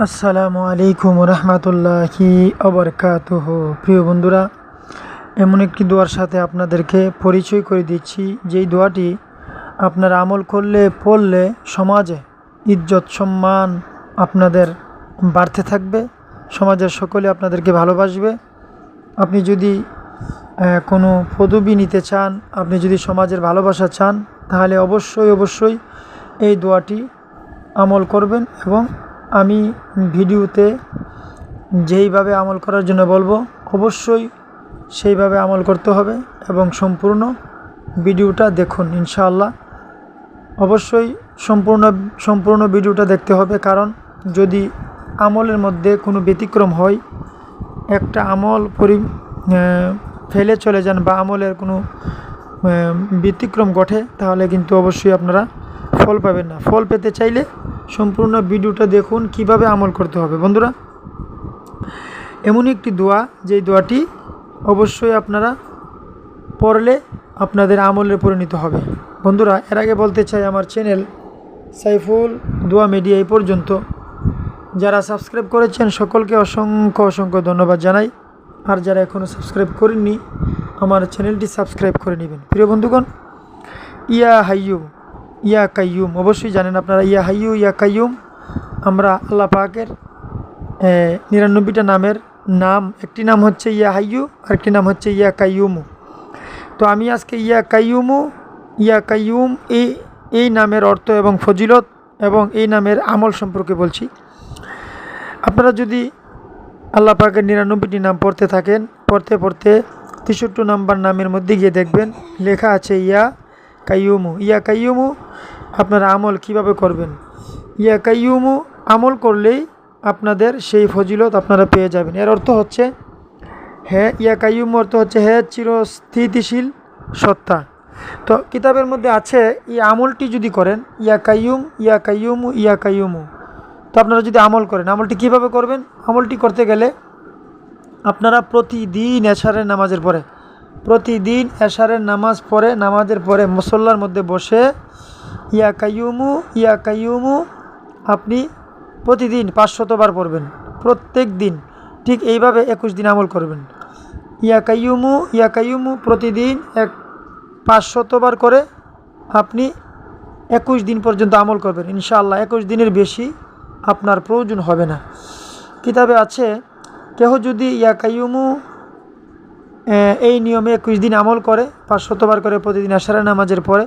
আসসালামু আলাইকুম রহমতুল্লাহি আবরকাতুহ। প্রিয় বন্ধুরা, এমন একটি দোয়ার সাথে আপনাদেরকে পরিচয় করে দিচ্ছি, যেই দোয়াটি আপনারা আমল করলে পড়লে সমাজে ইজ্জত সম্মান আপনাদের বাড়তে থাকবে, সমাজের সকলে আপনাদেরকে ভালোবাসবে। আপনি যদি কোনো পদবি নিতে চান, আপনি যদি সমাজের ভালোবাসা চান, তাহলে অবশ্যই এই দোয়াটি আমল করবেন। এবং আমি ভিডিওতে যেইভাবে আমল করার জন্য বলবো, অবশ্যই সেইভাবে আমল করতে হবে এবং সম্পূর্ণ ভিডিওটা দেখুন ইনশাআল্লাহ। অবশ্যই সম্পূর্ণ ভিডিওটা দেখতে হবে, কারণ যদি আমলের মধ্যে কোনো ব্যতিক্রম হয়, একটা আমল ফেলে চলে যান বা আমলের কোনো ব্যতিক্রম ঘটে, তাহলে কিন্তু অবশ্যই আপনারা ফল পাবেন না। ফল পেতে চাইলে সম্পূর্ণ ভিডিওটা দেখুন কিভাবে আমল করতে হবে। বন্ধুরা, এমনই একটি দোয়া, যেই দোয়াটি অবশ্যই আপনারা পড়লে আপনাদের আমলে পরিণত হবে। বন্ধুরা, এর আগে বলতে চাই, আমার চ্যানেল সাইফুল দোয়া মিডিয়া এই পর্যন্ত যারা সাবস্ক্রাইব করেছেন সকলকে অসংখ্য ধন্যবাদ জানাই। আর যারা এখনও সাবস্ক্রাইব করেননি, আমার চ্যানেলটি সাবস্ক্রাইব করে নেবেন। প্রিয় বন্ধুগণ, ইয়া হাইয়ু ইয়া কাইয়ুম, অবশ্যই জানেন আপনারা ইয়া হাইয়ু ইয়া কাইয়ুম। আমরা আল্লাহ পাকের 99টা নামের একটি নাম হচ্ছে ইয়া হাইয়ু, আরেকটি নাম হচ্ছে ইয়া কাইয়ুম। তো আমি আজকে ইয়া কাইয়ুম এই নামের অর্থ এবং ফজিলত এবং এই নামের আমল সম্পর্কে বলছি। আপনারা যদি আল্লাহ পাকের 99টি নাম পড়তে থাকেন, পড়তে 63 নাম্বার নামের মধ্যে গিয়ে দেখবেন লেখা আছে ইয়া কাইয়ুমু। আপনারা আমল কিভাবে করবেন? ইয়া কাইয়ুমু আমল করলেই আপনাদের সেই ফজিলত আপনারা পেয়ে যাবেন। এর অর্থ হচ্ছে ইয়া কাইয়ুম অর্থ হচ্ছে চিরস্থিতিশীল সত্তা। তো কিতাবের মধ্যে আছে, এই আমলটি যদি করেন ইয়া কাইয়ুমু, তো আপনারা যদি আমল করেন, আমলটি কিভাবে করবেন? আমলটি করতে গেলে আপনারা প্রতিদিন এশারের নামাজ পড়ে নামাজের পরে মুসল্লার মধ্যে বসে ইয়া কাইয়ুমু আপনি প্রতিদিন 500 বার পড়বেন, প্রত্যেক দিন। ঠিক এইভাবে 21 দিন আমল করবেন। ইয়া কাইয়ুমু প্রতিদিন 500 বার করে আপনি 21 দিন পর্যন্ত আমল করবেন। ইনশাআল্লাহ 21 দিনের বেশি আপনার প্রয়োজন হবে না। কিতাবে আছে, কেহ যদি ইয়া কাইয়ুমু এই নিয়মে 21 দিন আমল করে 500 বার করে প্রতিদিন এশারের নামাজের পরে,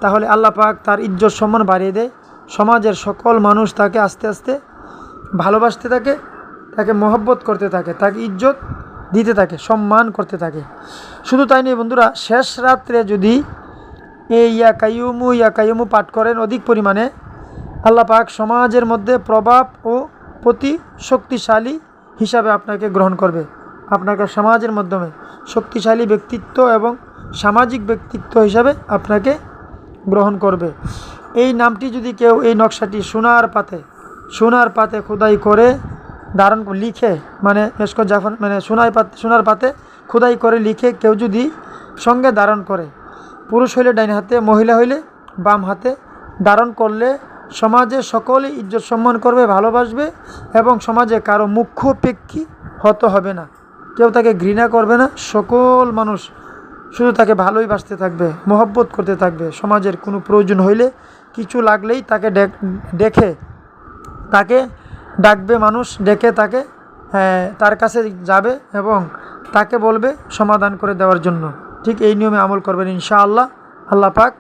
তাহলে আল্লাহ পাক তার ইজ্জত সম্মান বাড়িয়ে দেয়। সমাজের সকল মানুষ তাকে আস্তে আস্তে ভালোবাসতে থাকে, তাকে মহব্বত করতে থাকে, তাকে ইজ্জত দিতে থাকে, সম্মান করতে থাকে। শুধু তাই নয় বন্ধুরা, শেষ রাত্রে যদি এই ইয়া কাইয়ুমু পাঠ করেন অধিক পরিমাণে, আল্লাহ পাক সমাজের মধ্যে প্রভাব ও প্রতি শক্তিশালী হিসাবে আপনাকে গ্রহণ করবে। আপনাকে সমাজের মাধ্যমে শক্তিশালী ব্যক্তিত্ব এবং সামাজিক ব্যক্তিত্ব হিসাবে আপনাকে গ্রহণ করবে। এই নামটি যদি কেউ, এই নকশাটি সোনার পাতে খোদাই করে লিখে, মানে মেশকত জাফর, মানে সোনার পাতে খোদাই করে লিখে কেউ যদি সঙ্গে ধারণ করে, পুরুষ হইলে ডাইন হাতে, মহিলা হইলে বাম হাতে ধারণ করলে সমাজে সকলেই ইজ্জত সম্মান করবে, ভালোবাসবে এবং সমাজে কারো মুখ্যপেক্ষী হতে হবে না, কেউ তাকে ঘৃণা করবে না। সকল মানুষ শুধু তাকে ভালোই বাসতে থাকবে, মহব্বত করতে থাকবে। সমাজের কোনো প্রয়োজন হইলে, কিছু লাগলেই তাকে তাকে ডাকবে, মানুষ ডেকে তার কাছে যাবে এবং তাকে বলবে সমাধান করে দেওয়ার জন্য। ঠিক এই নিয়মে আমল করবেন ইনশাআল্লাহ। আল্লাহ পাক